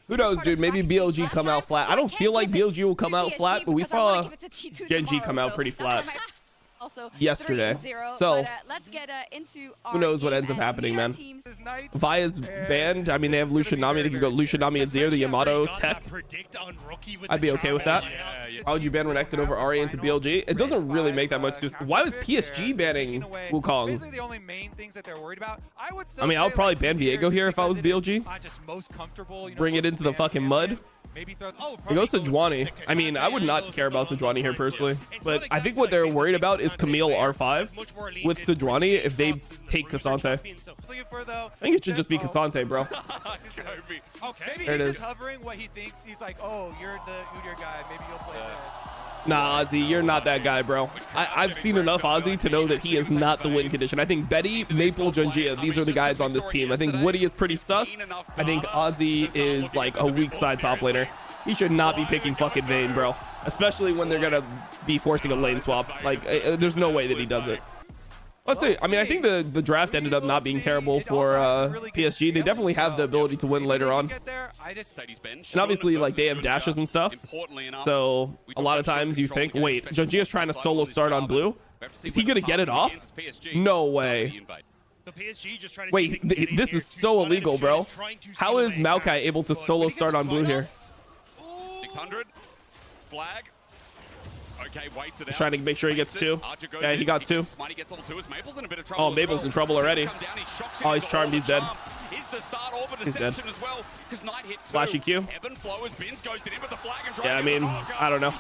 Who knows, dude? Maybe BLG come out flat. I don't feel like BLG will come out flat, but we saw Gen G come out pretty flat yesterday. So let's get into who knows what ends up happening, man. Via's banned. I mean, they have Lucian Nami. They can go Lucian Nami and Zir, the Yamato tech. I'd be okay with that. How would you ban Renekton over Ahri into BLG? It doesn't really make that much. Just why was PSG banning Wukong? I mean, I'll probably ban Viego here if I was BLG. Bring it into the fucking mud. It goes to Sejuani. I mean, I would not care about Sejuani here personally, but I think what they're worried about is Camille R5 with Sejuani if they take K'Sante. I think it should just be K'Sante, bro. There it is. Covering what he thinks. He's like, oh, you're your guy. Maybe you'll play there. Nah, Ozzy, you're not that guy, bro. I've seen enough Ozzy to know that he is not the win condition. I think Betty, Maple, Junjia, these are the guys on this team. I think Woody is pretty sus. I think Ozzy is like a weak side top laner. He should not be picking fucking Vayne, bro. Especially when they're gonna be forcing a lane swap. Like, there's no way that he does it. Let's see. I mean, I think the draft ended up not being terrible for PSG. They definitely have the ability to win later on. And obviously, like, they have dashes and stuff. So a lot of times you think, wait, Junjia's trying to solo start on blue. Is he going to get it off? No way. Wait, this is so illegal, bro. How is Maokai able to solo start on blue here? 600 flag. Okay, wait to trying to make sure he gets two. Yeah, he got two. Oh, Maple's in trouble already. Oh, he's charmed. He's dead. He's dead. Flashy Q. Yeah, I mean, I don't know.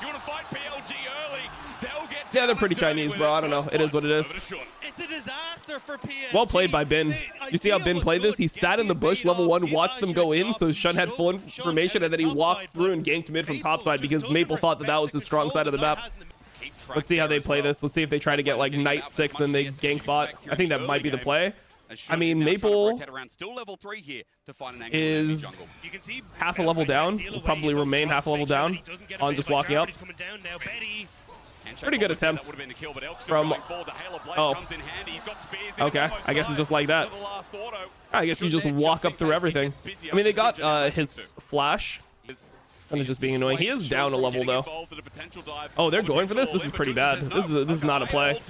Yeah, they're pretty Chinese, bro. I don't know. It is what it is. It's a disaster for PSG. Well played by Bin. You see how Bin played this? He sat in the bush, level 1, watched them go in, so Shun had full information, and then he walked through and ganked mid from topside because Maple thought that was his strong side of the map. Let's see how they play this. Let's see if they try to get like Knight 6 and they gank bot. I think that might be the play. I mean, Maple is half a level down. Will probably remain half a level down on just walking up. Pretty good attempt from... Oh. Okay. I guess it's just like that. I guess you just walk up through everything. I mean, they got his flash. And it's just being annoying. He is down a level, though. Oh, they're going for this? This is pretty bad. This is not a play.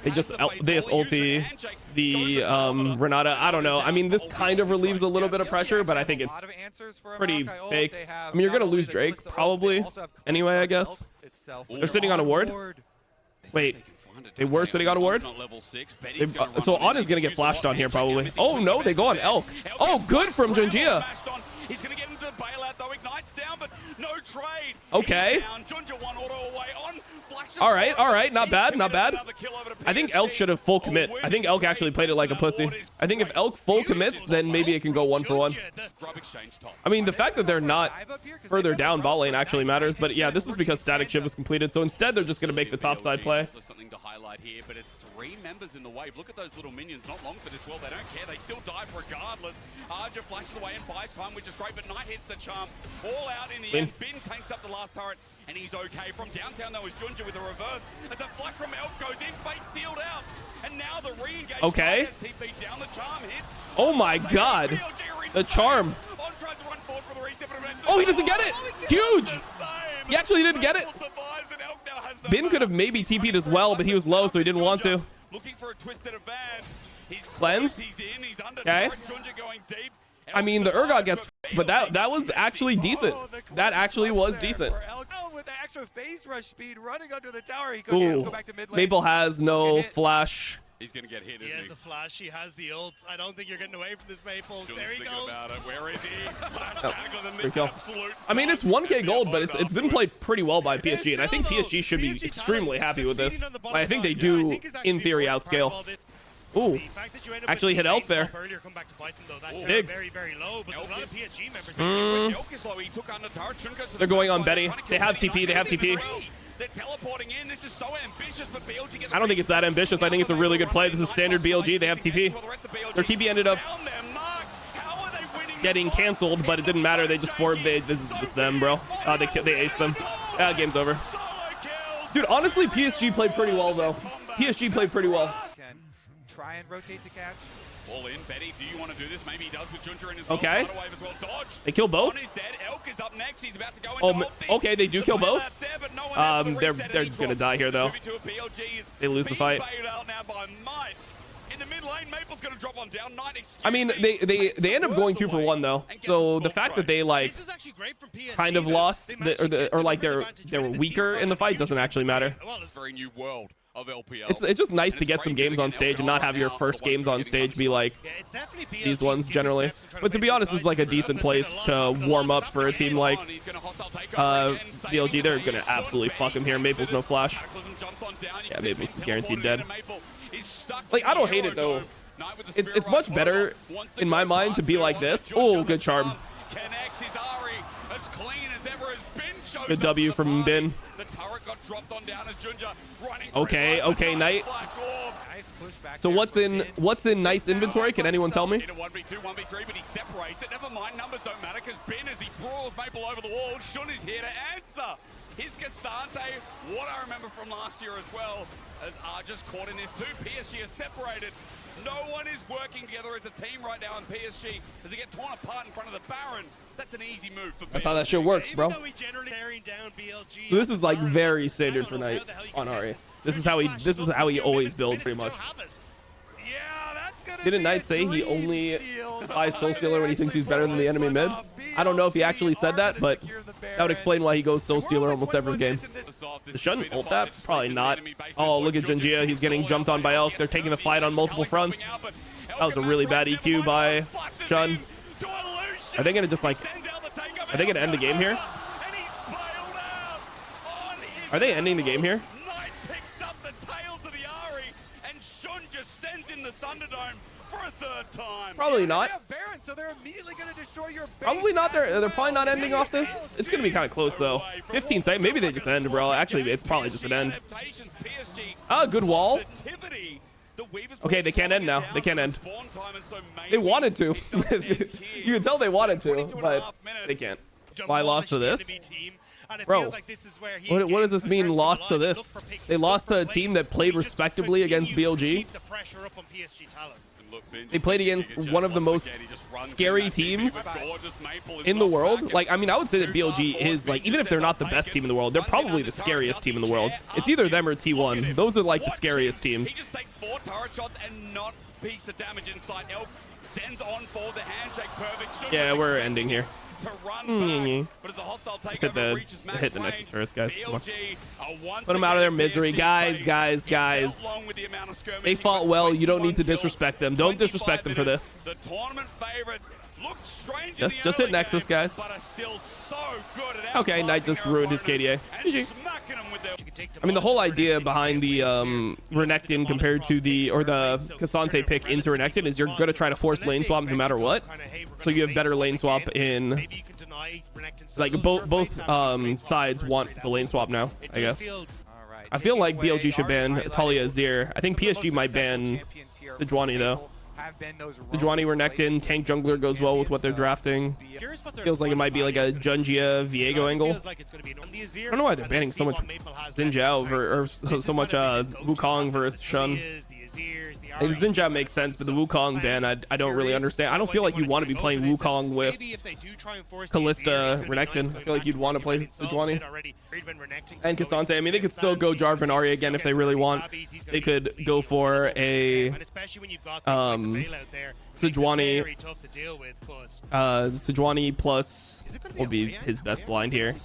They just ulti the Renata. I don't know. I mean, this kind of relieves a little bit of pressure, but I think it's pretty fake. I mean, you're going to lose Drake, probably. Anyway, I guess. They're sitting on a ward. Wait. They were sitting on a ward. So On is going to get flashed on here, probably. Oh, no. They go on Elk. Oh, good from Junjia. He's going to get into the bailout, though. Ignite's down, but no trade. Okay. All right. Not bad. I think Elk should have full commit. I think Elk actually played it like a pussy. I think if Elk full commits, then maybe it can go 1-for-1. I mean, the fact that they're not further down bot lane actually matters. But yeah, this is because Static Shiv is completed. So instead, they're just going to make the top side play. Something to highlight here, but it's 3 members in the wave. Look at those little minions. Not long for this world. They don't care. They still dive regardless. Arja flashes away and buys time, which is great, but Knight hits the charm. All out in the end. Bin tanks up the last turret, and he's okay. From downtown, though, is Junja with a reverse. As a flash from Elk goes in, fate sealed out. And now the re-engage. Okay. Down the charm hits. Oh my god. The charm. Oh, he doesn't get it. Huge. He actually didn't get it. Bin could have maybe TP'd as well, but he was low, so he didn't want to. Looking for a twisted advance. Cleanse. Okay. I mean, the Urgot gets, but that was actually decent. That actually was decent. Ooh. Maple has no flash. He's gonna get hit. He has the flash. He has the ult. I don't think you're getting away from this, Maple. There he goes. Where is he? I mean, it's 1k gold, but it's been played pretty well by PSG, and I think PSG should be extremely happy with this. I think they do, in theory, outscale. Ooh, actually hit Elk there. Big. They're going on Betty. They have TP. They're teleporting in. This is so ambitious, but BLG gets... I don't think it's that ambitious. I think it's a really good play. This is standard BLG. They have TP. Their TP ended up getting canceled, but it didn't matter. They just formed. This is just them, bro. They aced them. Game's over. Dude, honestly, PSG played pretty well, though. PSG played pretty well. Try and rotate to catch. All in. Betty, do you want to do this? Maybe he does with Junja in his well. Okay. Wave as well. Dodge. They kill both. Is dead. Elk is up next. He's about to go Oh, into okay, they do kill both. There, They're gonna die here though. They lose the fight. Out now by Might. In the mid lane, Maple's gonna drop on down. I mean, they end up going 2 for 1 though. So the fact that they like kind of lost or like they were weaker in the fight doesn't actually matter. Well, it's a very new world of LPL. It's just nice to get some games on stage and not have your first games on stage be like these ones generally. But to be honest, this is like a decent place to warm up for a team like BLG. They're gonna absolutely fuck him here. Maple's no flash. Yeah, Maple's guaranteed dead. Like, I don't hate it though. It's much better in my mind to be like this. Oh, good charm. Good W from Bin. Okay, okay, Knight. So what's in Knight's inventory? Can anyone tell me? 1v2, 1v3, but he separates it. Never mind, numbers don't matter because Bin, as he brawls Maple over the wall, Shun is here to answer. His Cassante, what I remember from last year as well, as Arja's caught in this too. PSG is separated. No one is working together as a team right now in PSG as they get torn apart in front of the Baron. That's an easy move for That's how that shit works, bro. So this is like very standard for Knight on Ari. This is how he always builds pretty much. Didn't Knight say he only buys Soul Stealer when he thinks he's better than the enemy mid? I don't know if he actually said that, but that would explain why he goes Soul Stealer almost every game. Does Shun ult that? Probably not. Oh, look at Junjia. He's getting jumped on by Elk. They're taking the fight on multiple fronts. That was a really bad EQ by Shun. Are they going to just like... Are they going to end the game here? Are they ending the game here? Probably not. Probably not. They're probably not ending off this. It's gonna be kind of close though. 15 seconds. Maybe they just end, bro. Actually, it's probably just an end. Ah, good wall. Okay, they can't end now. They can't end. They wanted to. You can tell they wanted to, but they can't. Why lost to this? Bro, what does this mean, lost to this? They lost to a team that played respectably against BLG. They played against one of the most scary teams in the world. Like, I mean, I would say that BLG is, like, even if they're not the best team in the world, they're probably the scariest team in the world. It's either them or T1. Those are, like, the scariest teams. Yeah, we're ending here. Just hit the Nexus first, guys. Put them out of their misery. Guys. They fought well. You don't need to disrespect them. Don't disrespect them for this. Just hit Nexus, guys. Okay, Knight just ruined his KDA. GG. I mean, the whole idea behind the Renekton compared to the Cassante pick into Renekton is you're going to try to force lane swap no matter what. So you have better lane swap in... Like, both sides want the lane swap now, I guess. I feel like BLG should ban Talia Azir. I think PSG might ban Sejuani, though. Sejuani Renekton, tank jungler goes well with what they're drafting. Feels like it might be like a Junjia Viego angle. I don't know why they're banning so much Xin Zhao or so much Wukong versus Shun. Like, Xin Zhao makes sense, but the Wukong ban, I don't really understand. I don't feel like you want to be playing Wukong with Kalista Renekton. I feel like you'd want to play Sejuani and Cassante. I mean, they could still go Jarvan Arya again if they really want. They could go for a Sejuani plus will be his best blind here.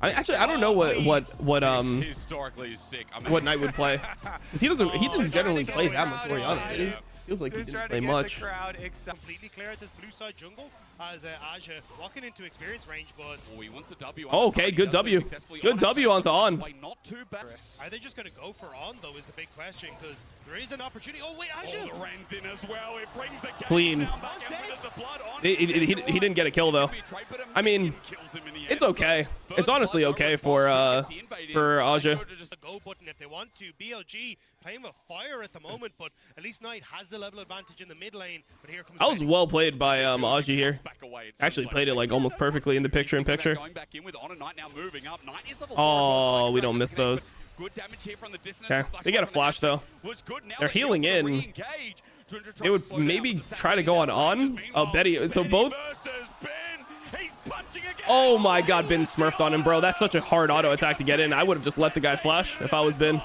Actually, I don't know what Knight would play, because he didn't generally play that much Orianna, did he? Feels like he didn't play much. Completely clear at this blue side jungle as Aja walking into experience range, but oh, okay, good W. Good W onto On. Are they just going to go for On though is the big question, because there is an opportunity. Oh wait, Aja clean. He didn't get a kill though. I mean, it's okay. It's honestly okay for Aja. Go button if they want to. BLG playing with fire at the moment, but at least Knight has the level advantage in the mid lane. But here comes. I was well played by Aja here. Actually played it like almost perfectly in the picture-in-picture. Oh, we don't miss those. Okay, they got a flash though. They're healing in. They would maybe try to go on. Oh, Betty. So both. Oh my God, Ben smurfed on him, bro. That's such a hard auto attack to get in. I would have just let the guy flash if I was Ben.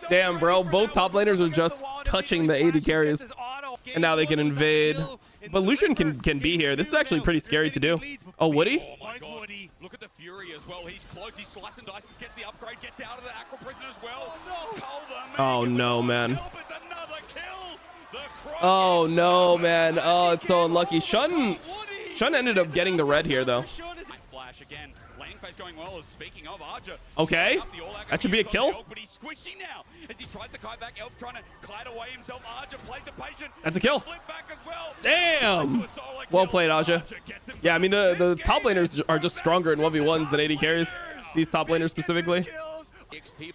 Damn, bro. Both top laners are just touching the AD carries. And now they can invade. But Lucian can be here. This is actually pretty scary to do. Oh, Woody? Oh my God. Look at the Fury as well. He's close. He's slicing dice. He gets the upgrade. Gets out of the Aqua Prison as well. Oh, no, man. Oh, no, man. Oh, it's so unlucky. Shun ended up getting the red here, though. Flash again. Lane phase going well. Speaking of Arja. Okay. That should be a kill. But he's squishy now. As he tries to kite back, Elk trying to kite away himself. Arja plays the patient. That's a kill. Flip back as well. Damn. Well played, Aja. Yeah, I mean, the top laners are just stronger in 1v1s than AD carries. These top laners specifically.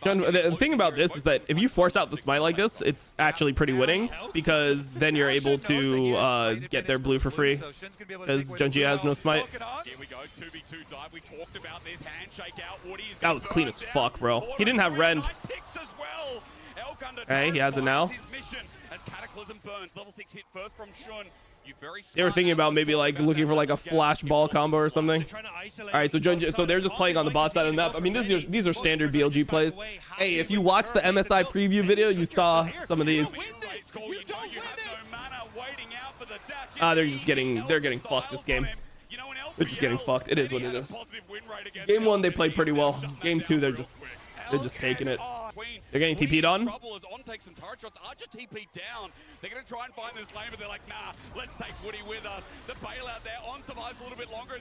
The thing about this is that if you force out the smite like this, it's actually pretty winning, because then you're able to get their blue for free, because Junji has no smite. That was clean as fuck, bro. He didn't have rend. Okay, he has it now. They were thinking about maybe like looking for like a flash ball combo or something. All right, so they're just playing on the bot side of the map. I mean, these are standard BLG plays. Hey, if you watched the MSI preview video, you saw some of these. They're getting fucked this game. They're just getting fucked. It is what it is. Game 1 they played pretty well. Game 2 they're just taking it. They're getting TP'd on. They're going to try and find this lane, but they're like, nah, let's take Woody with us. The bailout there on survives a little bit longer.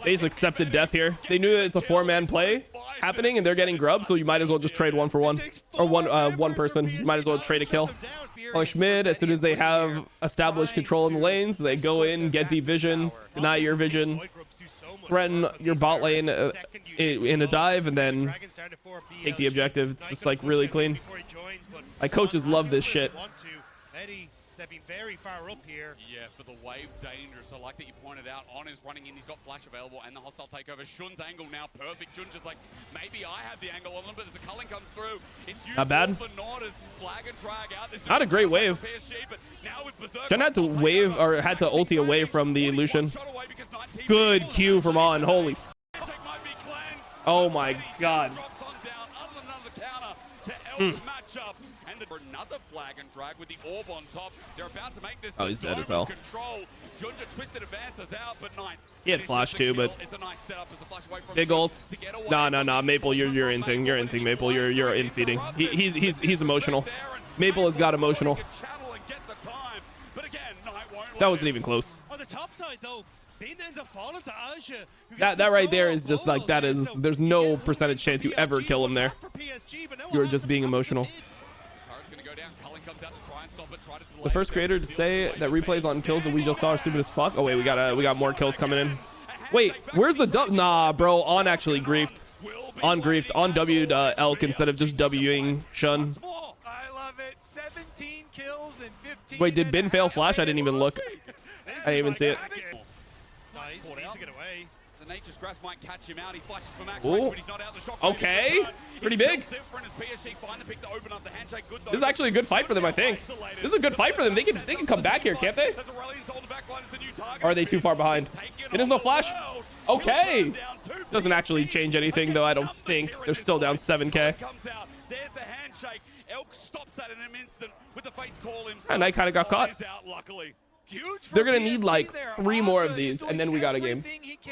They just accepted death here. They knew that it's a 4-man play happening, and they're getting grubbed, so you might as well just trade 1 for 1. Or one person. You might as well trade a kill. Push mid, as soon as they have established control in the lanes, they go in, get deep vision, deny your vision, threaten your bot lane in a dive, and then take the objective. It's just like really clean. My coaches love this shit. Stepping very far up here. Yeah, for the wave dangerous. I like that you pointed out. On is running in. He's got flash available and the hostile takeover. Shun's angle now perfect. Shun just like, maybe I have the angle on them, but as the culling comes through, it's not bad. Flag and drag out. Not a great wave. Shun had to wave, or had to ulti away from the Lucian. Good Q from On. Holy f. Oh my God. Another flag and drag with the orb on top. They're about to make this. Oh, he's dead as hell. Junja twisted advances out, but Knight. He had flash too, but it's a nice setup as the flash away from big ult. Nah. Maple, you're inting. You're inting, Maple. You're in feeding. He's emotional. Maple has got emotional. That wasn't even close. On the top side though, Bin ends up falling to Aja. That right there is just like, that is, there's no percentage chance you ever kill him there. You're just being emotional. The first creator to say that replays on kills that we just saw are stupid as fuck. Oh wait, we got more kills coming in. Wait, where's the dub? Nah, bro. On actually griefed. On griefed. On W'd Elk instead of just W'ing Shun. I love it. 17 kills and 15. Wait, did Bin fail flash? I didn't even look. I didn't even see it. Nice, needs to get away. The nature's grass might catch him out. He flashes for max range, but he's not out. The shock okay, pretty big. This is actually a good fight for them, I think. This is a good fight for them. They can come back here, can't they? Or are they too far behind? It is no flash. Okay. Doesn't actually change anything, though, I don't think. They're still down 7K. And I kind of got caught. They're gonna need like 3 more of these, and then we got a game.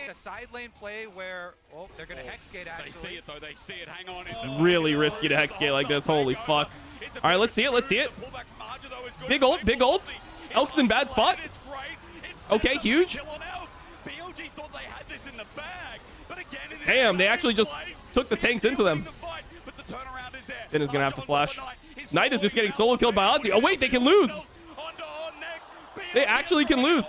A side lane play where they're gonna hexgate actually. They see it though. They see it. Hang on. It's really risky to hexgate like this. Holy fuck! All right, let's see it. Let's see it. Big ult. Big ult. Elk's in bad spot. Okay, huge. Damn, they actually just took the tanks into them. Then is gonna have to flash. Knight is just getting solo killed by Ozzy. Oh wait, they can lose. They actually can lose.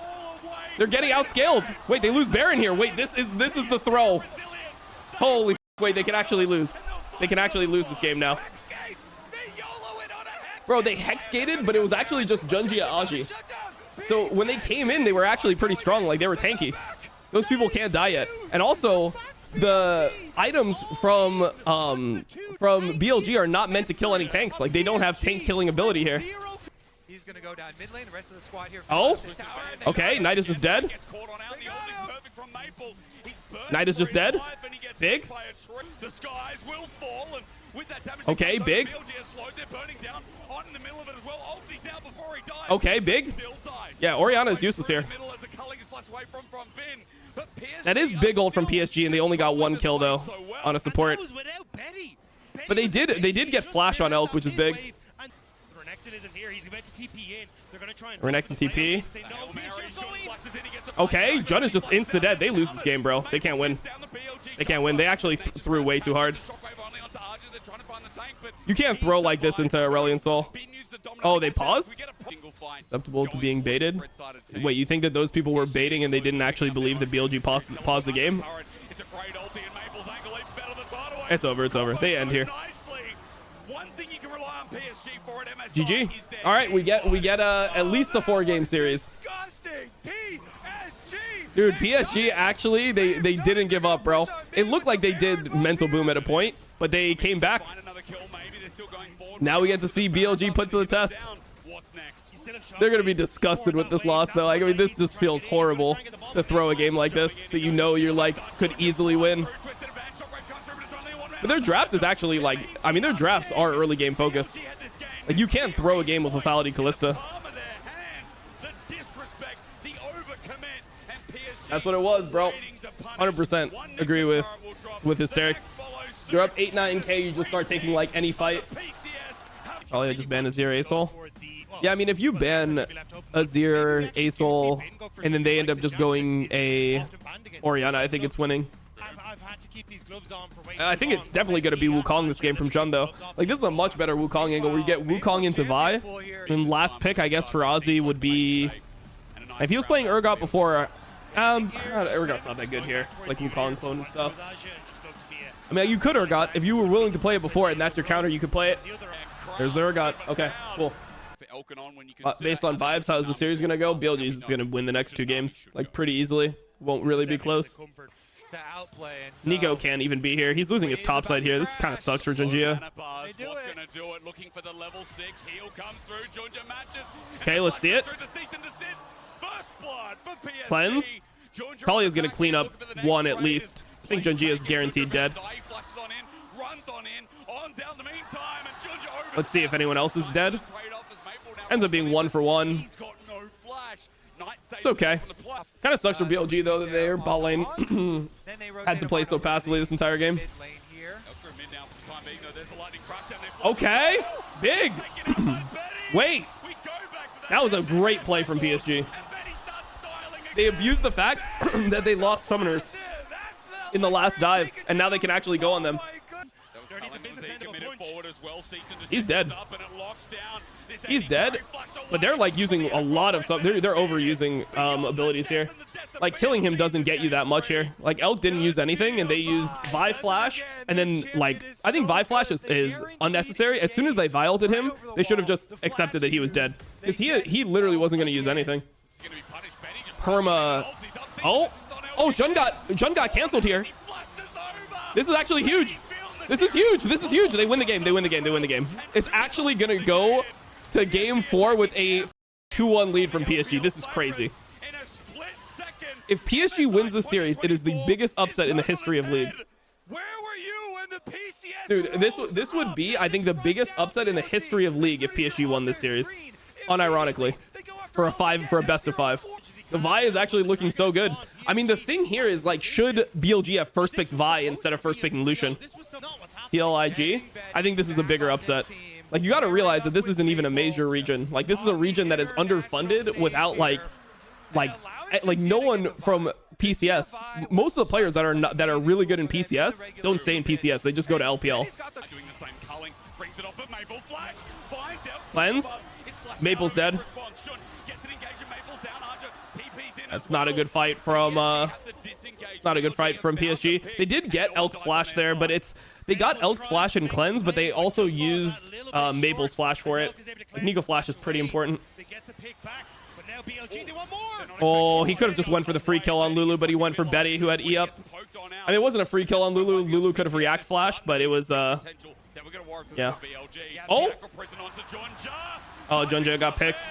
They're getting outscaled. Wait, they lose Baron here. Wait, this is the throw. Holy wait, they can actually lose. They can actually lose this game now. Bro, they hexgated, but it was actually just Junji and Aji. So when they came in, they were actually pretty strong. Like, they were tanky. Those people can't die yet. And also, the items from BLG are not meant to kill any tanks. Like, they don't have tank killing ability here. going to go down mid lane. The rest of the squad here. Oh, okay. Knight is just dead. Knight is just dead. Big. Okay, big. Okay, big. Yeah, Orianna is useless here. That is big ult from PSG, and they only got 1 kill though on a support. But they did get flash on Elk, which is big. Renekton TP. Okay, Jun is just insta dead. They lose this game, bro. They can't win. They can't win. They actually threw way too hard. You can't throw like this into Aurelion Sol. Oh, they pause? Susceptible to being baited? Wait, you think that those people were baiting and they didn't actually believe that BLG paused the game? It's over. It's over. They end here. GG. All right, we get at least a 4-game series. Dude, PSG actually they didn't give up, bro. It looked like they did mental boom at a point, but they came back. Now we get to see BLG put to the test. They're gonna be disgusted with this loss, though. Like, I mean, this just feels horrible to throw a game like this that you know you're like could easily win. But their draft is actually like, I mean, their drafts are early game focused. Like, you can't throw a game with Lethality Callista. That's what it was, bro. 100% agree with Hysterics. You're up 8-9K, you just start taking like any fight. Probably I just ban Azir Asol. Yeah, I mean, if you ban Azir Asol and then they end up just going a Orianna, I think it's winning. I think it's definitely going to be Wukong this game from Jun, though. Like, this is a much better Wukong angle where you get Wukong into Vi. And last pick, I guess, for Ozzy would be... If he was playing Urgot before... Urgot's not that good here. It's like Wukong clone and stuff. I mean, you could Urgot. If you were willing to play it before and that's your counter, you could play it. There's the Urgot. Okay, cool. Based on vibes, how's the series going to go? BLG is going to win the next 2 games, like, pretty easily. Won't really be close. Nico can't even be here. He's losing his top side here. This kind of sucks for Junjia. Okay, let's see it. Cleanse. Talia is going to clean up 1 at least. I think Junjia is guaranteed dead. Let's see if anyone else is dead. Ends up being 1 for 1. It's okay. Kind of sucks for BLG, though, that their bot lane had to play so passively this entire game. Okay. Big. Wait. That was a great play from PSG. They abused the fact that they lost summoners in the last dive, and now they can actually go on them. He's dead. He's dead, but they're like using a lot of stuff. They're overusing abilities here. Like, killing him doesn't get you that much here. Like, Elk didn't use anything, and they used Vi Flash, and then, like, I think Vi Flash is unnecessary. As soon as they Vi ulted him, they should have just accepted that he was dead, because he literally wasn't going to use anything. Perma. Oh, Jun got canceled here. This is actually huge. This is huge. This is huge. They win the game. They win the game. They win the game. It's actually going to go to game 4 with a 2-1 lead from PSG. This is crazy. If PSG wins the series, it is the biggest upset in the history of League. Dude, this would be, I think, the biggest upset in the history of League if PSG won this series. Unironically. For a best of 5. The Vi is actually looking so good. I mean, the thing here is, like, should BLG have first picked Vi instead of first picking Lucian? TLIG? I think this is a bigger upset. Like, you got to realize that this isn't even a major region. Like, this is a region that is underfunded without, like no one from PCS. Most of the players that are really good in PCS don't stay in PCS. They just go to LPL. Cleanse. Maple's dead. That's not a good fight from PSG. They did get Elk's flash there, but they got Elk's flash and cleanse, but they also used Maple's flash for it. Like, Nico flash is pretty important. Oh, he could have just went for the free kill on Lulu, but he went for Betty, who had E up. I mean, it wasn't a free kill on Lulu. Lulu could have react flashed, but it was yeah. Oh, Junjia got picked.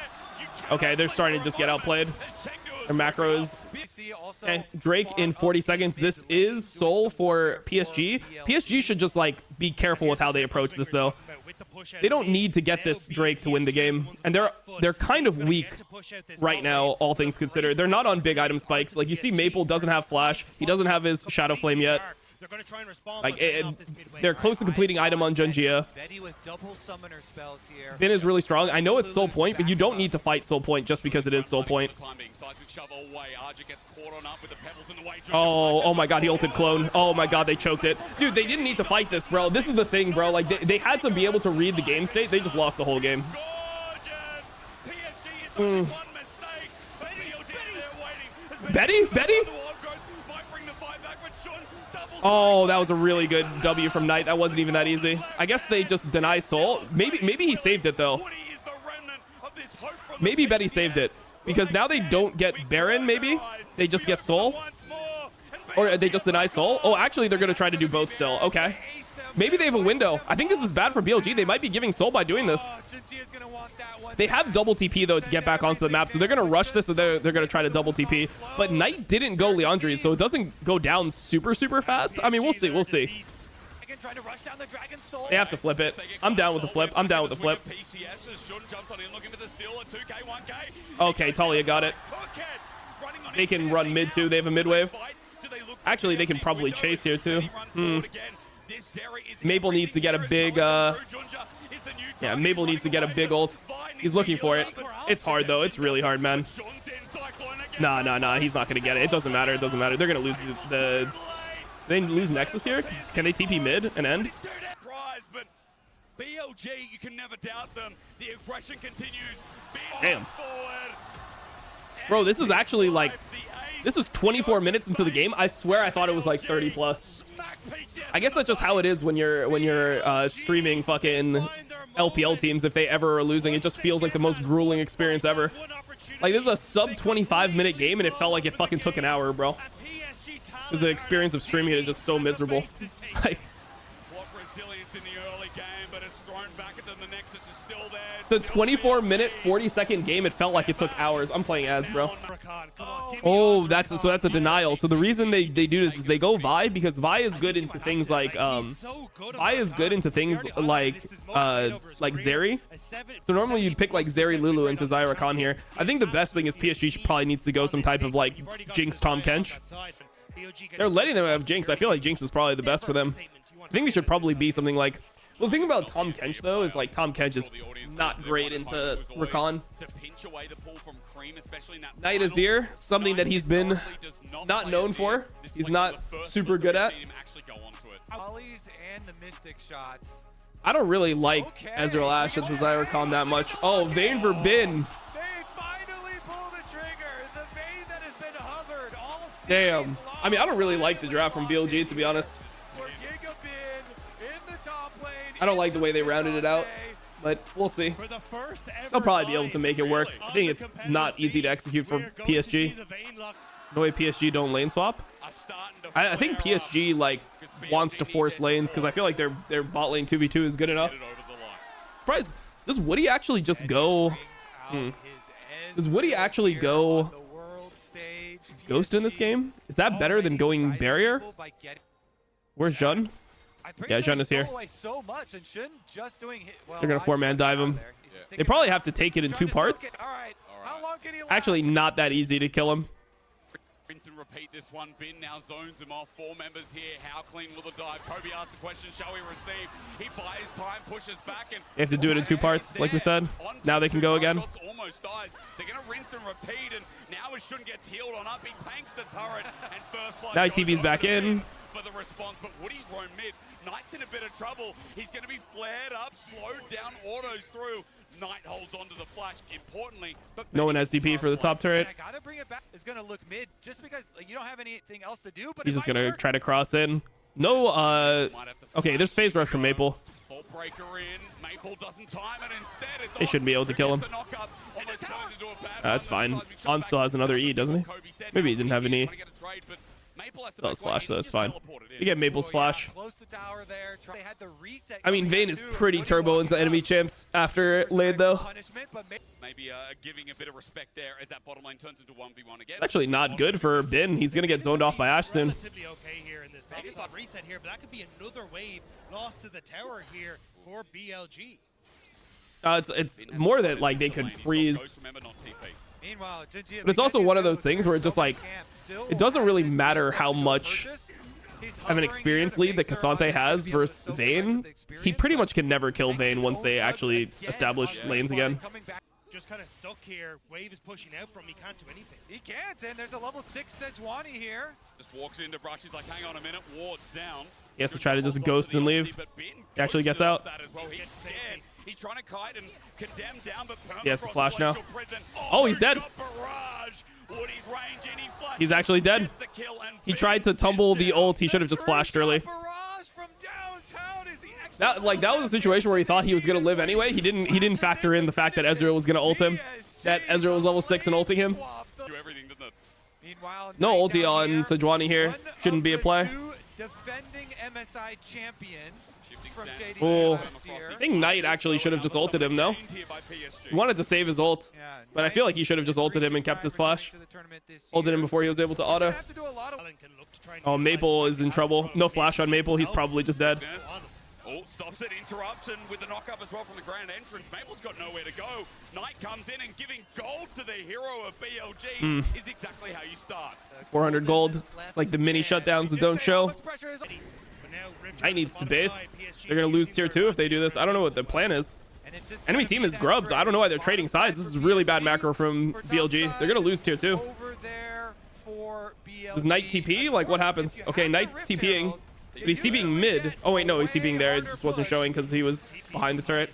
Okay, they're starting to just get outplayed. Their macro is... Okay, Drake in 40 seconds. This is Soul for PSG. PSG should just, like, be careful with how they approach this, though. They don't need to get this Drake to win the game. And they're kind of weak right now, all things considered. They're not on big item spikes. Like, you see Maple doesn't have Flash. He doesn't have his Shadow Flame yet. Like, they're close to completing item on Junjia. Bin is really strong. I know it's Soul Point, but you don't need to fight Soul Point just because it is Soul Point. Oh my god, he ulted Clone. Oh my god, they choked it. Dude, they didn't need to fight this, bro. This is the thing, bro. Like, they had to be able to read the game state. They just lost the whole game. Betty? Oh, that was a really good W from Knight. That wasn't even that easy. I guess they just deny Soul. Maybe he saved it, though. Maybe Betty saved it. Because now they don't get Baron, maybe? They just get Soul? Or they just deny Soul? Oh, actually, they're going to try to do both still. Okay. Maybe they have a window. I think this is bad for BLG. They might be giving Soul by doing this. They have double TP, though, to get back onto the map. So they're going to rush this, and they're going to try to double TP. But Knight didn't go Leandri, so it doesn't go down super fast. I mean, we'll see. We'll see. They have to flip it. I'm down with the flip. Okay, Talia got it. They can run mid, too. They have a mid wave. Actually, they can probably chase here, too. Maple needs to get a big... Yeah, Maple needs to get a big ult. He's looking for it. It's hard, though. It's really hard, man. Nah. He's not going to get it. It doesn't matter. They're going to lose the... They lose Nexus here? Can they TP mid and end? But BLG, you can never doubt them. The aggression continues. Damn. Bro, this is actually like... This is 24 minutes into the game. I swear I thought it was like 30 plus. I guess that's just how it is when you're streaming fucking LPL teams. If they ever are losing, it just feels like the most grueling experience ever. Like, this is a sub 25-minute game, and it felt like it fucking took an hour, bro. This is the experience of streaming it is just so miserable. Like, the 24-minute, 40-second game, it felt like it took hours. I'm playing ads, bro. Oh, that's a denial. So the reason they do this is they go Vi because Vi is good into things like Zeri. So normally you'd pick like Zeri Lulu into Zyra Khan here. I think the best thing is PSG probably needs to go some type of like Jinx Tahm Kench. They're letting them have Jinx. I feel like Jinx is probably the best for them. I think it should probably be something like... Well, the thing about Tahm Kench, though, is like Tahm Kench is not great into Rakan. Knight Azir, something that he's been not known for. He's not super good at. I don't really like Ezreal Ashe into Zyra Khan that much. Oh, Vayne for Bin. Damn. I mean, I don't really like the draft from BLG, to be honest. I don't like the way they rounded it out, but we'll see. They'll probably be able to make it work. I think it's not easy to execute for PSG. No way PSG don't lane swap. I think PSG like wants to force lanes because I feel like their bot lane 2v2 is good enough. Surprise! Does Woody actually just go? Does Woody actually go Ghost in this game? Is that better than going Barrier? Where's Jun? Yeah, Jun is here. They're gonna 4-man dive him. They probably have to take it in 2 parts. Actually, not that easy to kill him. Rinse and repeat this one. Bin now zones him off. 4 members here. How clean will the dive? Kobe asks the question, shall we receive? He buys time, pushes back, and they have to do it in 2 parts, like we said. Now they can go again. Almost dies. They're gonna rinse and repeat, and now as Shun gets healed on up, he tanks the turret, and first blood. Now TV's back in. For the response, but Woody's roam mid. Knight's in a bit of trouble. He's going to be flared up, slowed down, autos through. Knight holds onto the flash, importantly. But no one has DP for the top turret. I gotta bring it back. It's going to look mid just because you don't have anything else to do. But he's just going to try to cross in. No, okay, there's phase rush from Maple. Breaker in. Maple doesn't time it. Instead, they should be able to kill him. That's fine. On still has another E, doesn't he? Maybe he didn't have an E. Maple has to That was make way, flash, and so he it's just fine. teleported in. You get Maple's flash. Close the tower there. They had the reset. I mean, Vayne is pretty turbo into enemy champs after lane, though. Punishment, but Maybe giving a bit of respect there as that bottom lane turns into 1v1 again. Actually not good for Bin. He's going to get zoned off by Ashe soon. Relatively okay here in this pack. It's not reset here, but that could be another wave lost to the tower here for BLG. It's more that, like, they could freeze. meanwhile, But it's also one of those things where it just, like, it doesn't really matter how much of an experience lead that K'Sante has versus Vayne. He pretty much can never kill Vayne once they actually establish lanes again. Just kind of stuck here. Wave is pushing out from him. He can't do anything. He can't, and there's a level 6 Sejuani here. Just walks into Brush. He's like, hang on a minute. Ward's down. He has to try to just ghost and leave. He actually gets out. He's scared. He's trying to kite and condemn down, but He has to flash now. Oh, he's dead. He's actually dead. He tried to tumble the ult. He should have just flashed early. That was a situation where he thought he was gonna live anyway. He didn't factor in the fact that Ezreal was gonna ult him. That Ezreal was level 6 and ulting him. No ulti on Sejuani here. Shouldn't be a play. Defending MSI champions from JD. Oh, I think Knight actually should have just ulted him, no? He wanted to save his ult, but I feel like he should have just ulted him and kept his flash. Ulted him before he was able to auto. Oh, Maple is in trouble. No flash on Maple. He's probably just dead. Oh, stops it, interrupts, and with the knock-up as well from the grand entrance, Maple's got nowhere to go. Knight comes in and giving gold to the hero of BLG is exactly how you start. 400 gold. It's like the mini shutdowns that don't show. Knight needs to base. They're going to lose tier 2 if they do this. I don't know what the plan is. Enemy team is grubs. I don't know why they're trading sides. This is really bad macro from BLG. They're going to lose tier 2. Does Knight TP? Like, what happens? Okay, Knight's TPing. But he's TPing mid. Oh, wait, no, he's TPing there. It just wasn't showing because he was behind the turret.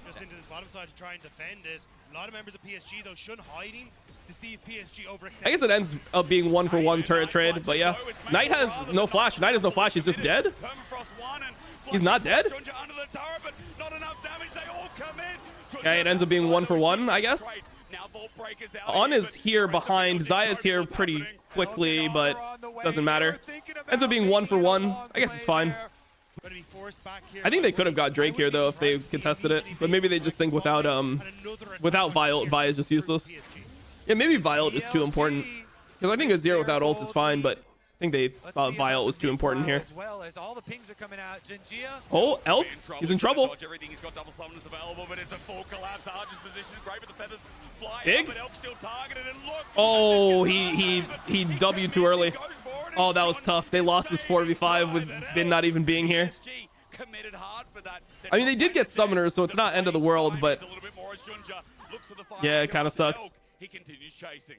Just into this bottom side to try and defend it. A lot of members of PSG, though, shun hiding to see if PSG overextends. I guess it ends up being 1-for-1 turret trade, but yeah. Knight has no flash. Knight has no flash. He's just dead. He's not dead? Yeah, it ends up being 1-for-1, I guess. On is here behind. Zaya's here pretty quickly, but doesn't matter. Ends up being 1-for-1. I guess it's fine. I think they could have got Drake here though if they contested it, but maybe they just think without Violet, Vi is just useless. Yeah, maybe Violet is too important because I think a 0 without ult is fine, but I think they thought Violet was too important here. Oh, Elk, he's in trouble. Big. Oh, he W too early. Oh, that was tough. They lost this 4v5 with Bin not even being here. I mean, they did get summoners, so it's not end of the world, but yeah, it kind of sucks. He continues chasing.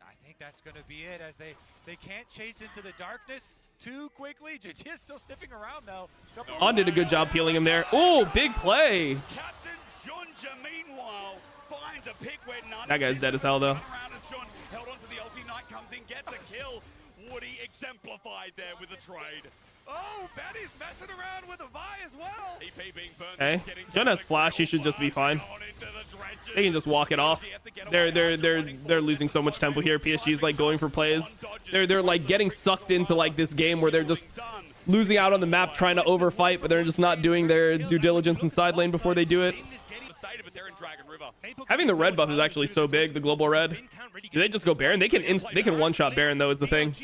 I think that's going to be it as they can't chase into the darkness too quickly. JG is still sniffing around though. On did a good job peeling him there. Oh, big play. Captain Junja, meanwhile, finds a pick where none. That guy's dead as hell though. Held onto the ulti. Knight comes in, gets a kill. Woody exemplified there with the trade. Oh, Betty's messing around with a Vi as well. EP being burned. Hey, Jun has flash. He should just be fine. They can just walk it off. They're losing so much tempo here. PSG is like going for plays. They're like getting sucked into like this game where they're just losing out on the map trying to overfight, but they're just not doing their due diligence in side lane before they do it. Having the red buff is actually so big, the global red. Do they just go Baron? They can one-shot Baron though is the thing.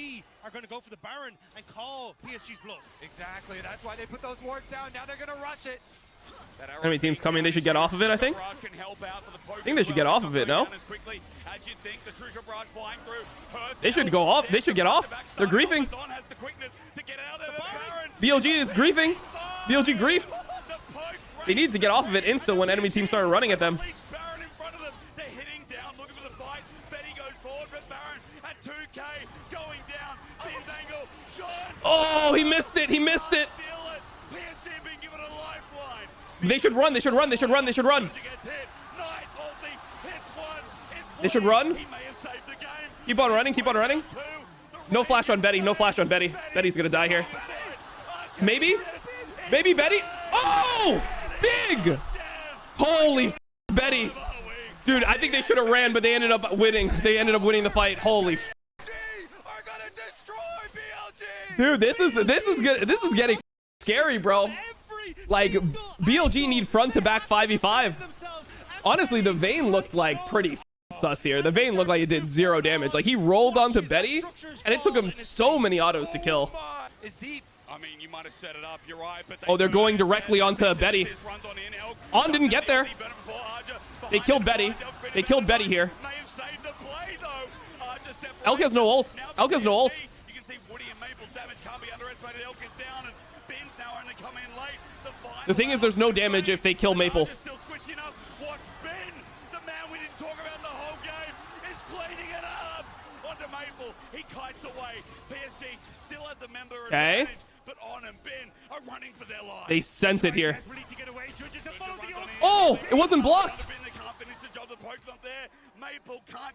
Are going to go for the Baron and call PSG's bluff. Exactly. That's why they put those wards down. Now they're going to rush it. Enemy team's coming. They should get off of it, I think. I think they should get off of it, no? They should go off. They should get off. They're griefing. BLG is griefing. BLG griefed. They need to get off of it instant when enemy teams start running at them. Oh, he missed it. He missed it. They should run. They should run. They should run. They should run. They should run. Keep on running. Keep on running. No flash on Betty. No flash on Betty. Betty's going to die here. Maybe. Maybe Betty. Oh, big. Holy Betty. Dude, I think they should have ran, but they ended up winning. They ended up winning the fight. Holy Dude, this is good. This is getting scary, bro. Like, BLG need front to back 5v5. Honestly, the Vayne looked like pretty sus here. The Vayne looked like it did 0 damage. Like, he rolled onto Betty, and it took him so many autos to kill. I mean, you might have set it up, you're right, but Oh, they're going directly onto Betty. On didn't get there. They killed Betty. They killed Betty here. Elk has no ult. Elk has no ult. You can see Woody and Maple's damage can't be underestimated. Elk is down, and Ben's now only coming in late. The thing is, there's no damage if they kill Maple. Still squishing up. Watch Ben, the man we didn't talk about the whole game, is cleaning it up onto Maple. He kites away. PSG still has the member advantage, but On and Ben are running for their lives. They sent it here. Oh, it wasn't blocked.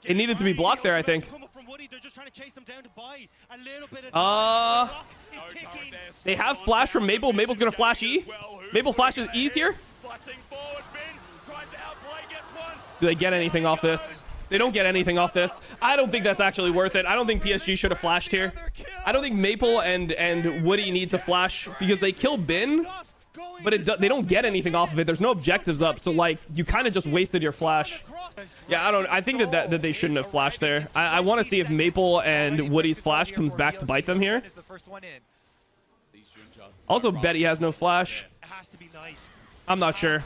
It needed to be blocked there, I think. They have flash from Maple. Maple's gonna flash E. Maple flashes E's here. Do they get anything off this? They don't get anything off this. I don't think that's actually worth it. I don't think PSG should have flashed here. I don't think Maple and Woody need to flash because they kill Bin, but they don't get anything off of it. There's no objectives up, so like you kind of just wasted your flash. Yeah, I think that they shouldn't have flashed there. I want to see if Maple and Woody's flash comes back to bite them here. Also, Betty has no flash. I'm not sure.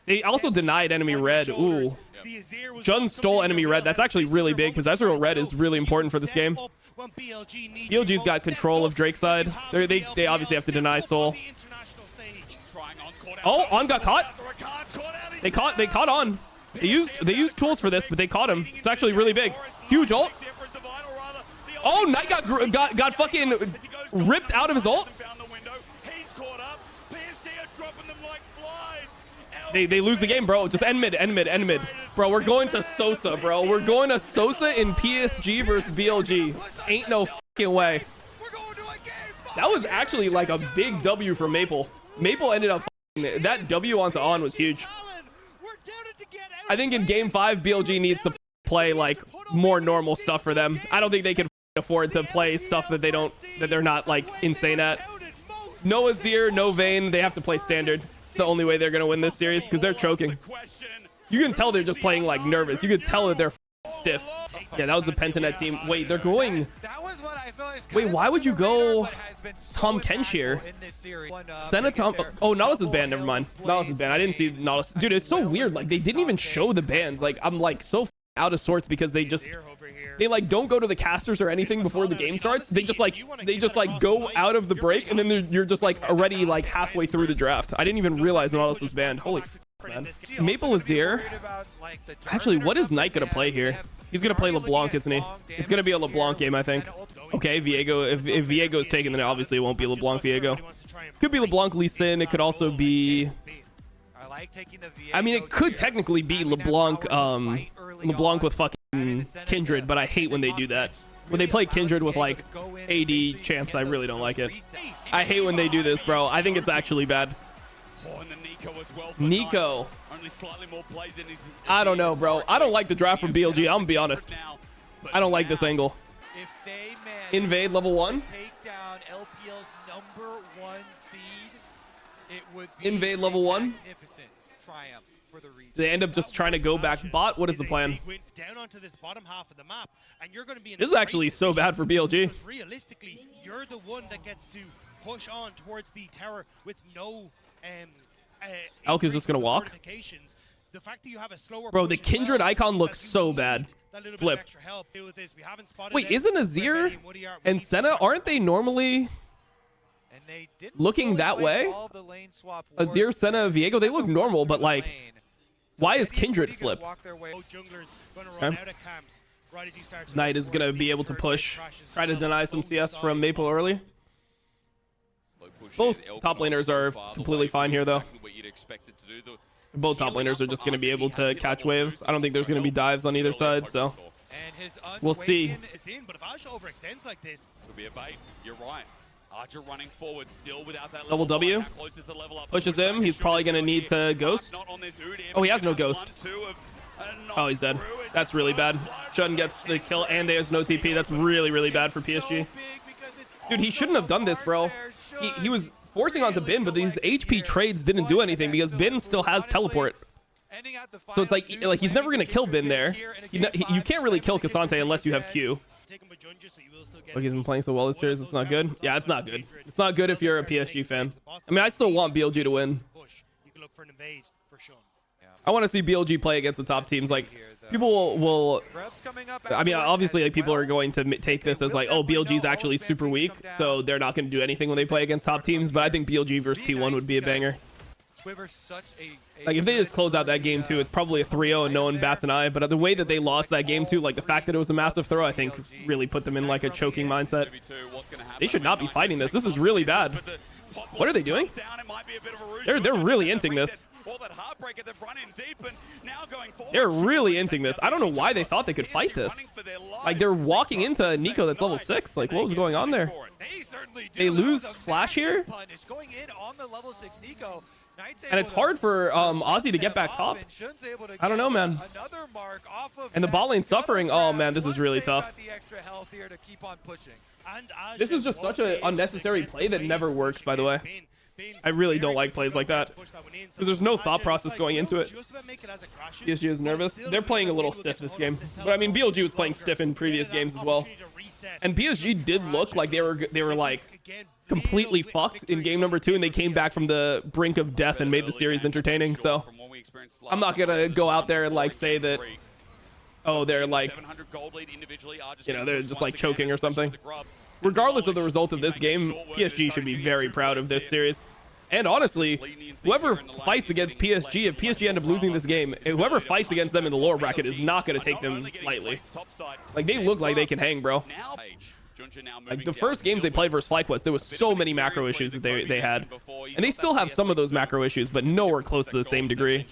They also denied enemy red. Ooh. Jun stole enemy red. That's actually really big because Ezreal red is really important for this game. BLG's got control of Drake's side. They obviously have to deny Soul. Oh, On got caught. They caught On. They used tools for this, but they caught him. It's actually really big. Huge ult. Oh, Knight got fucking ripped out of his ult. They lose the game, bro. Just end mid. Bro, we're going to Sosa, bro. We're going to Sosa in PSG versus BLG. Ain't no fucking way. That was actually like a big W for Maple. Maple ended up that W onto On was huge. I think in game 5, BLG needs to play like more normal stuff for them. I don't think they can afford to play stuff that they're not like insane at. No Azir, no Vayne. They have to play standard. The only way they're gonna win this series because they're choking. You can tell they're just playing like nervous. You can tell that they're stiff. Yeah, that was the Pentanet team. Wait, they're going. Wait, why would you go Tom Kench here? Senna Tom. Oh, Nautilus is banned. Never mind. Nautilus is banned. I didn't see Nautilus. Dude, it's so weird. Like they didn't even show the bans. Like I'm like so out of sorts because they like don't go to the casters or anything before the game starts. They just like go out of the break and then you're just like already like halfway through the draft. I didn't even realize Nautilus was banned. Holy man. Maple Azir. Actually, what is Knight gonna play here? He's gonna play LeBlanc, isn't he? It's gonna be a LeBlanc game, I think. Okay, Viego. If Viego is taken, then obviously it won't be LeBlanc Viego. Could be LeBlanc Lee Sin. It could also be. I mean, it could technically be LeBlanc with fucking Kindred, but I hate when they do that. When they play Kindred with like AD champs, I really don't like it. I hate when they do this, bro. I think it's actually bad. Nico. I don't know, bro. I don't like the draft from BLG. I'm gonna be honest. I don't like this angle. Invade level 1. Invade level 1. They end up just trying to go back bot. What is the plan? This is actually so bad for BLG. Realistically, you're the one that gets to push on towards the tower with no Elk is just gonna walk. The fact that you have a slower bro, the Kindred icon looks so bad. Flipped. Wait, isn't Azir and Senna, aren't they normally looking that way? Azir, Senna, Viego, they look normal, but like, why is Kindred flipped? Okay. Knight is gonna be able to push, try to deny some CS from Maple early. Both top laners are completely fine here, though. Both top laners are just going to be able to catch waves. I don't think there's going to be dives on either side, so we'll see. Double W. Pushes him. He's probably going to need to ghost. Oh, he has no ghost. Oh, he's dead. That's really bad. Shun gets the kill, and there's no TP. That's really, really bad for PSG. Dude, he shouldn't have done this, bro. He was forcing onto Bin, but these HP trades didn't do anything because Bin still has teleport. So it's like he's never going to kill Bin there. You can't really kill Cassante unless you have Q. Look, he's been playing so well this series. It's not good. Yeah, it's not good. It's not good if you're a PSG fan. I mean, I still want BLG to win. I want to see BLG play against the top teams. Like, people will I mean, obviously, like, people are going to take this as like, oh, BLG is actually super weak, so they're not going to do anything when they play against top teams. But I think BLG versus T1 would be a banger. Like, if they just close out that game too, it's probably a 3-0 and no one bats an eye. But the way that they lost that game too, like the fact that it was a massive throw, I think really put them in like a choking mindset. They should not be fighting this. This is really bad. What are they doing? They're really inting this. They're really inting this. I don't know why they thought they could fight this. Like, they're walking into Nico that's level 6. Like, what was going on there? They lose Flash here? And it's hard for Ozzy to get back top. I don't know, man. And the bot lane suffering. Oh, man, this is really tough. This is just such an unnecessary play that never works, by the way. I really don't like plays like that because there's no thought process going into it. PSG is nervous. They're playing a little stiff this game, but I mean, BLG was playing stiff in previous games as well. And PSG did look like they were like completely fucked in game number 2, and they came back from the brink of death and made the series entertaining. So I'm not gonna go out there and like say that, oh, they're like, you know, they're just like choking or something. Regardless of the result of this game, PSG should be very proud of this series. And honestly, whoever fights against PSG, if PSG end up losing this game, whoever fights against them in the lower bracket is not going to take them lightly. Like, they look like they can hang, bro. Like, the first games they played versus FlyQuest, there was so many macro issues that they had. And they still have some of those macro issues, but nowhere close to the same degree.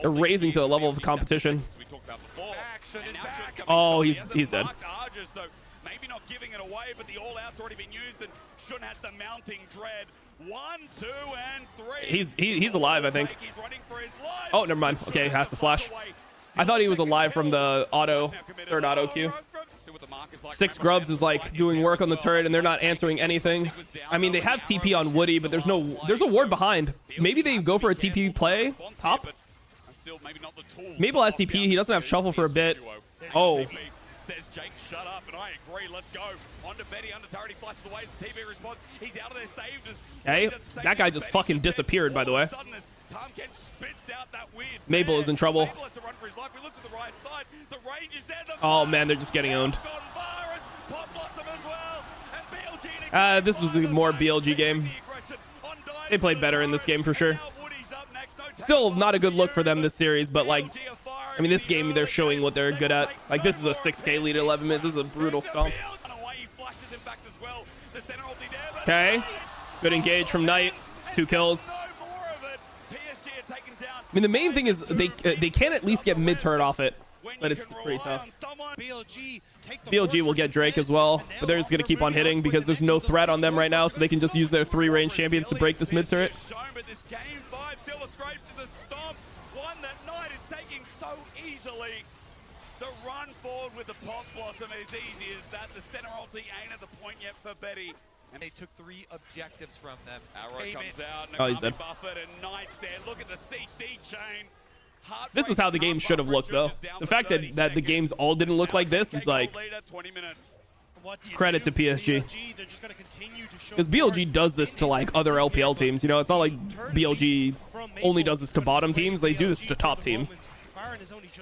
They're raising to the level of competition. Oh, he's dead. Maybe not giving it away, but the all-out's already been used, and Shun has the mounting dread. 1, 2, and 3. He's alive, I think. Oh, never mind. Okay, has to flash. I thought he was alive from the third auto Q. 6 grubs is like doing work on the turret, and they're not answering anything. I mean, they have TP on Woody, but there's a ward behind. Maybe they go for a TP play top. Mabel has TP. He doesn't have shuffle for a bit. Oh. Says Jake, shut up, and I agree. Let's go. On to Betty, under turret, he flashes away. It's TV response. He's out of there, saved. Hey, that guy just fucking disappeared, by the way. Mabel is in trouble. Oh, man, they're just getting owned. This was a more BLG game. They played better in this game for sure. Still not a good look for them this series, but like, I mean, this game, they're showing what they're good at. Like, this is a 6K lead at 11 minutes. This is a brutal stomp. Okay. Good engage from Knight. It's 2 kills. I mean, the main thing is they can at least get mid-turret off it, but it's pretty tough. BLG will get Drake as well, but they're just going to keep on hitting because there's no threat on them right now, so they can just use their 3 range champions to break this mid-turret. The run forward with the Pop Blossom is easy as that. The center ulti ain't at the point yet for Betty. And they took 3 objectives from them. Arrow comes out. Oh, he's dead. Buffett and Knight's there. Look at the CC chain. This is how the game should have looked, though. The fact that the games all didn't look like this is like credit to PSG. Because BLG does this to like other LPL teams. You know, it's not like BLG only does this to bottom teams. They do this to top teams.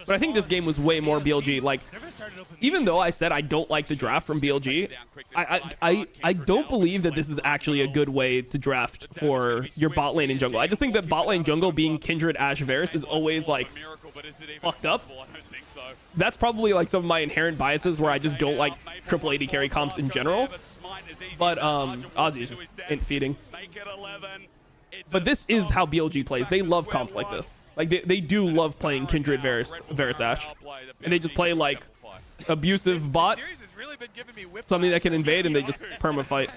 But I think this game was way more BLG. Like, even though I said I don't like the draft from BLG, I don't believe that this is actually a good way to draft for your bot lane and jungle. I just think that bot lane jungle being Kindred, Ashe, Varus is always like fucked up. That's probably like some of my inherent biases where I just don't like triple AD carry comps in general. But Ozzy is just int feeding. But this is how BLG plays. They love comps like this. Like, they do love playing Kindred, Varus Ashe. And they just play, like, abusive bot really been giving me whip something that can invade and they just perma fight.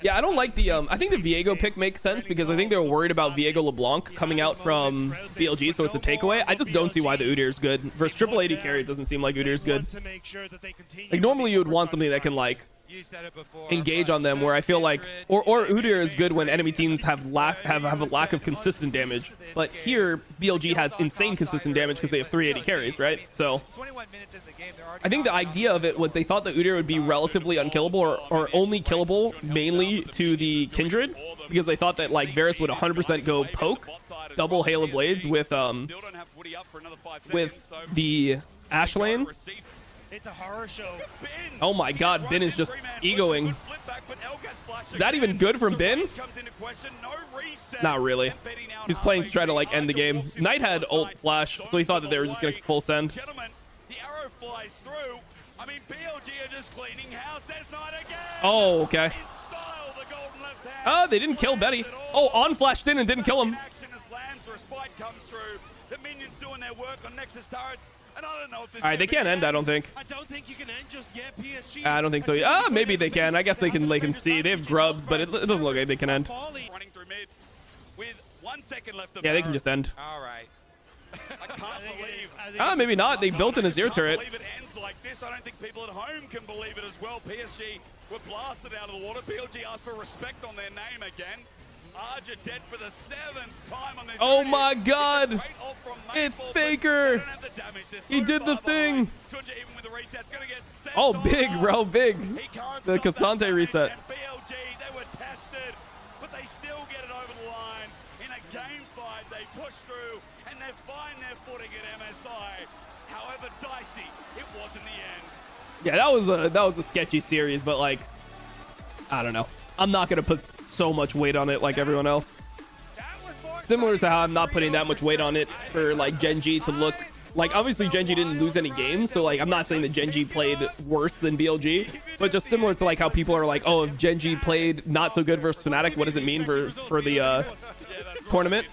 Yeah, I don't like the I think the Viego pick makes sense because I think they're worried about Viego LeBlanc coming out from BLG, so it's a takeaway. I just don't see why the Udyr is good. Versus triple AD carry, it doesn't seem like Udyr is good. Like normally you would want something that can like engage on them, where I feel like or Udyr is good when enemy teams have a lack of consistent damage. But here BLG has insane consistent damage because they have 380 carries, right? So I think the idea of it was they thought that Udyr would be relatively unkillable or only killable mainly to the Kindred, because they thought that like Varus would 100% go poke double Hail of Blades with the Ashe lane. It's a horror show. Oh my god, Bin is just egoing. Is that even good from Bin? Not really. He's playing to try to like end the game. Knight had ult flash, so he thought that they were just gonna full send. Oh, okay. They didn't kill Betty. Oh, on flashed in and didn't kill him. Alright, they can't end, I don't think. I don't think you can end just yet, PSG. I don't think so. Maybe they can. I guess they can see. They have grubs, but it doesn't look like they can end. Running through mid with 1 second left of Yeah, they can just end. All right. I can't believe. Maybe not. They built an Azir turret. I can't believe it ends like this. I don't think people at home can believe it as well. PSG were blasted out of the water. BLG asked for respect on their name again. Arja dead for the 7th time on this. Oh my god! It's Faker! He did the thing! Oh, big, bro, big. The Cassante reset. BLG, they were tested, but they still get it over the line. In a game fight, they push through and they find their footing at MSI. However dicey, it was in the end. Yeah, that was a sketchy series, but like, I don't know. I'm not gonna put so much weight on it like everyone else. Similar to how I'm not putting that much weight on it for like Gen G to look like, obviously Gen G didn't lose any games, so like I'm not saying that Gen G played worse than BLG, but just similar to like how people are like, oh, if Gen G played not so good versus Fnatic, what does it mean for the tournament?